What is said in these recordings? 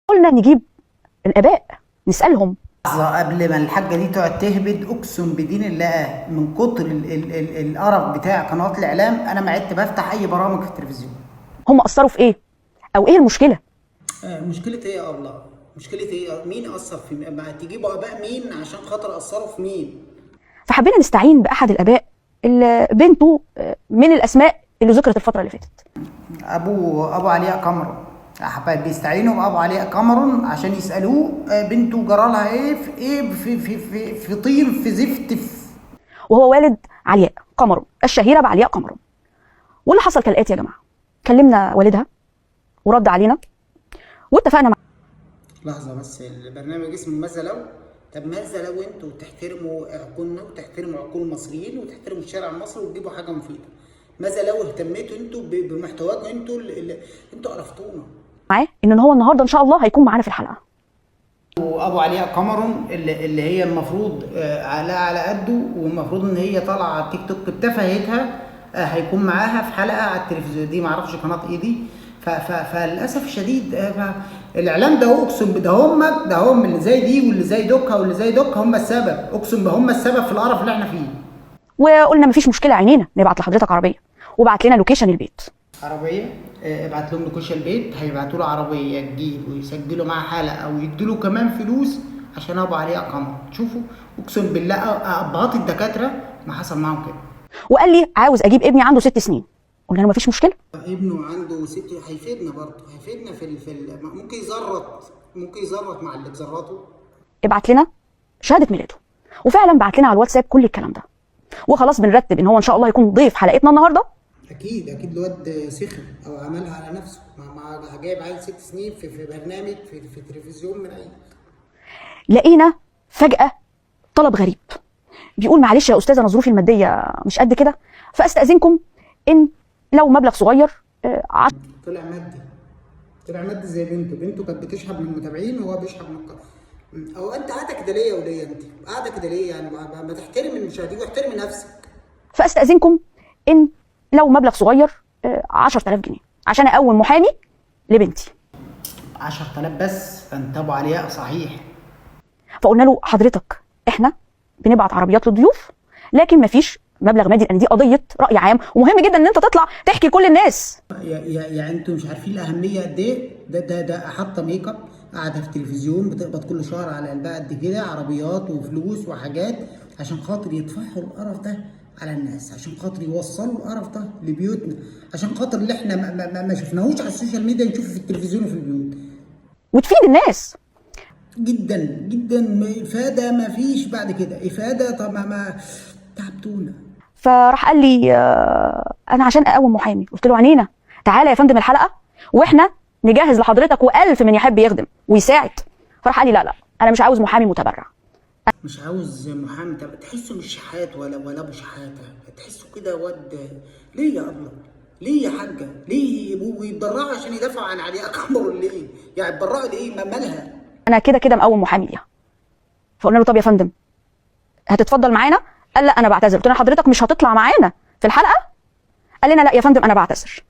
قلنا نجيب الآباء نسألهم. لحظة قبل ما الحاجة دي تقعد تهبد، أقسم بدين الله من كتر القرف بتاع قنوات الإعلام أنا ما عدت بفتح أي برامج في التلفزيون. هم أثروا في إيه؟ أو إيه المشكلة؟ مشكلة إيه يا أبلة؟ مشكلة إيه؟ مين أثر في مين؟ ما تجيبوا آباء مين عشان خاطر أثروا في مين؟ فحبينا نستعين بأحد الآباء اللي بنته من الأسماء اللي ذكرت الفترة اللي فاتت. أبو علياء قمر. أحباب بيستعينوا بأبو علياء قمر عشان يسألوه بنته جرالها إيه في طين في زفت وهو والد علياء قمر الشهيرة بعلياء قمر. واللي حصل كالآتي يا جماعة، كلمنا والدها ورد علينا واتفقنا لحظة بس، البرنامج اسمه ماذا لو؟ طب ماذا لو انتوا تحترموا عقولنا وتحترموا عقول المصريين وتحترموا الشارع المصري وتجيبوا حاجة مفيدة؟ ماذا لو اهتميتوا انتوا بمحتواكم انتوا عرفتونا؟ معاه ان هو النهارده ان شاء الله هيكون معانا في الحلقة. وابو علياء قمر اللي هي المفروض على قده، والمفروض ان هي طالعة على التيك توك بتفاهتها، هيكون معاها في حلقة على التلفزيون دي، معرفش قناة ايه دي. فللاسف الشديد الاعلام ده اقسم ده هم اللي زي دي واللي زي دوكا واللي زي دوكا هم السبب، اقسم هم السبب في القرف اللي احنا فيه. وقلنا مفيش مشكله، عينينا نبعت لحضرتك عربيه، وبعت لنا لوكيشن البيت. عربيه ابعت لهم لوكيشن البيت، هيبعتوا له عربيه تجيب ويسجلوا معاه حلقه او يدوا كمان فلوس عشان ابو علياء قمر. شوفوا اقسم بالله ابهات الدكاتره ما حصل معاهم كده. وقال لي عاوز اجيب ابني عنده 6 سنين. قلنا له مفيش مشكله، ابنه عنده 6 هيفيدنا برضه، هيفيدنا ممكن يزرط مع اللي بزرطه. ابعت لنا شهاده ميلاده، وفعلا بعت لنا على الواتساب كل الكلام ده. وخلاص بنرتب ان هو ان شاء الله يكون ضيف حلقتنا النهارده. اكيد الواد سخن او عملها على نفسه، جايب عيل 6 سنين في برنامج في التلفزيون من اي. لقينا فجاه طلب غريب بيقول معلش يا استاذه انا ظروفي الماديه مش قد كده، فاستاذنكم ان لو مبلغ صغير طلع مادي زي بنته كانت بتشحب من المتابعين وهو بيشحب من هو انت قاعده كده ليه يا وليه؟ انت قاعده كده ليه؟ يعني ما تحترم المشاهدين واحترمي نفسك. فاستاذنكم ان لو مبلغ صغير 10000 جنيه عشان اقوم محامي لبنتي. 10000 بس؟ فانت ابو علياء صحيح. فقلنا له حضرتك احنا بنبعت عربيات للضيوف لكن مفيش مبلغ مادي، لان دي قضيه راي عام ومهم جدا ان انت تطلع تحكي لكل الناس. يعني انتوا مش عارفين الاهميه قد ايه؟ ده حاطه ميك اب، قاعده في التلفزيون بتقبض كل شهر على قلبها قد كده، عربيات وفلوس وحاجات عشان خاطر يدفعوا القرف ده على الناس، عشان خاطر يوصلوا القرف ده لبيوتنا، عشان خاطر اللي احنا ما شفناهوش على السوشيال ميديا نشوفه في التلفزيون وفي البيوت. وتفيد الناس جدا جدا. افاده ما فيش بعد كده افاده. طب ما تعبتونا. فراح قال لي انا عشان اقوم محامي. قلت له عنينا، تعالى يا فندم الحلقه واحنا نجهز لحضرتك والف من يحب يخدم ويساعد. فراح قال لي لا انا مش عاوز محامي متبرع. مش عاوز محامي تحسه مش شحات ولا ابو شحاته، تحسه كده واد. ليه يا ابله؟ ليه يا حاجه؟ ليه ويتبرعوا عشان يدافعوا عن علياء قمر؟ ليه يعني يتبرعوا ليه؟ مالها؟ انا كده مقوم محامي ليها. فقلنا له طب يا فندم هتتفضل معانا؟ قال لا انا بعتذر. قلت له حضرتك مش هتطلع معانا في الحلقه؟ قال لنا لا يا فندم انا بعتذر.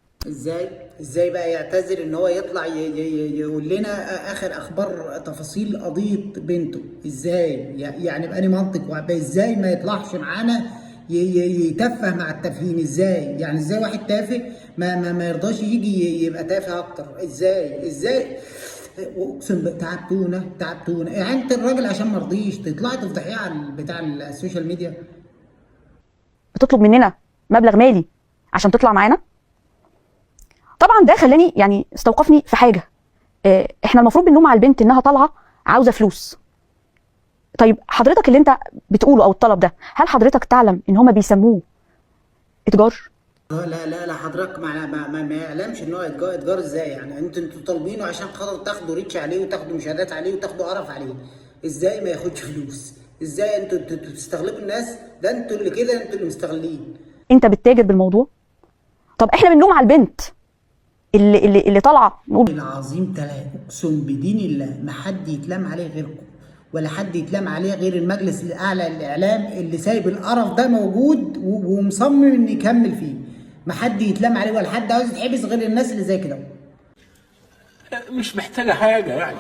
ازاي بقى يعتذر؟ ان هو يطلع يقول لنا اخر اخبار تفاصيل قضيه بنته؟ ازاي يعني بأني منطق؟ ازاي ما يطلعش معانا يتفه مع التافهين؟ ازاي يعني؟ ازاي واحد تافه ما يرضاش يجي يبقى تافه اكتر؟ ازاي اقسم تعبتونا. يعني انت الراجل عشان ما رضيش تطلعي تفضحيه على بتاع السوشيال ميديا، بتطلب مننا مبلغ مالي عشان تطلع معانا؟ طبعا ده خلاني يعني استوقفني في حاجه. احنا المفروض بنلوم على البنت انها طالعه عاوزه فلوس. طيب حضرتك اللي انت بتقوله او الطلب ده، هل حضرتك تعلم ان هما بيسموه اتجار؟ لا حضرتك ما يعلمش ان هو اتجار. ازاي يعني؟ انتوا طالبينه عشان خاطر تاخدوا ريتش عليه وتاخدوا مشاهدات عليه وتاخدوا قرف عليه. ازاي ما ياخدش فلوس؟ ازاي انتوا بتستغلبوا الناس؟ ده انتوا اللي مستغلين. انت بتتاجر بالموضوع. طب احنا بنلوم على البنت اللي طالعه نقول العظيم اقسم بدين الله ما حد يتلام عليه غيركم، ولا حد يتلام عليه غير المجلس الاعلى للاعلام اللي سايب القرف ده موجود ومصمم ان يكمل فيه. ما حد يتلام عليه ولا حد عاوز يتحبس غير الناس اللي زي كده. مش محتاجه حاجه يعني.